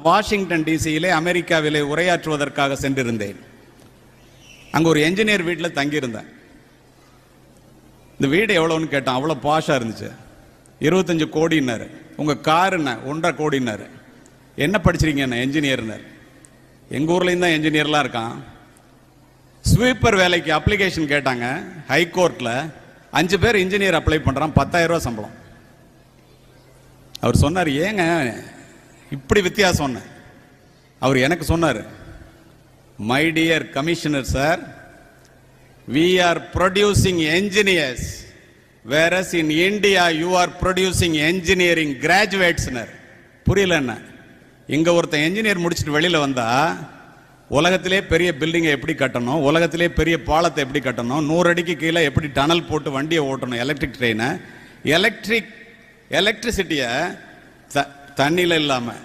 Washington டிசியிலே அமெரிக்காவிலே உரையாற்றுவதற்காக சென்றிருந்தேன். அங்கே ஒரு என்ஜினியர் வீட்டில் தங்கியிருந்தேன். இந்த வீடு எவ்வளோன்னு கேட்டான். அவ்வளோ பாஷாக இருந்துச்சு. 25 கோடின்னாரு. உங்கள் காருண்ண 1.5 கோடின்னாரு. என்ன படிச்சிருக்கீங்க? என்ஜினியர்னார். எங்கள் ஊர்லேயும் தான் என்ஜினியர்லாம் இருக்கான். ஸ்வீப்பர் வேலைக்கு அப்ளிகேஷன் கேட்டாங்க ஹைகோர்ட்டில். 5 பேர் இன்ஜினியர் அப்ளை பண்ணுறான், 10,000 ரூபா சம்பளம். அவர் சொன்னார், ஏங்க இப்படி வித்தியாசம்? அவர் எனக்கு சொன்னார், my dear commissioner sir, we are producing engineers, whereas in India you are producing engineering graduates. புரியல என்ன? இங்க ஒருத்தன் என்ஜினியர் முடிச்சுட்டு வெளியில வந்தா உலகத்திலே பெரிய பில்டிங்கை எப்படி கட்டணும், உலகத்திலே பெரிய பாலத்தை எப்படி கட்டணும், 100 அடிக்கு கீழே எப்படி டனல் போட்டு வண்டியை ஓட்டணும், எலக்ட்ரிக் ட்ரெயினை, எலக்ட்ரிசிட்டியை தண்ணியில் இல்லாமல்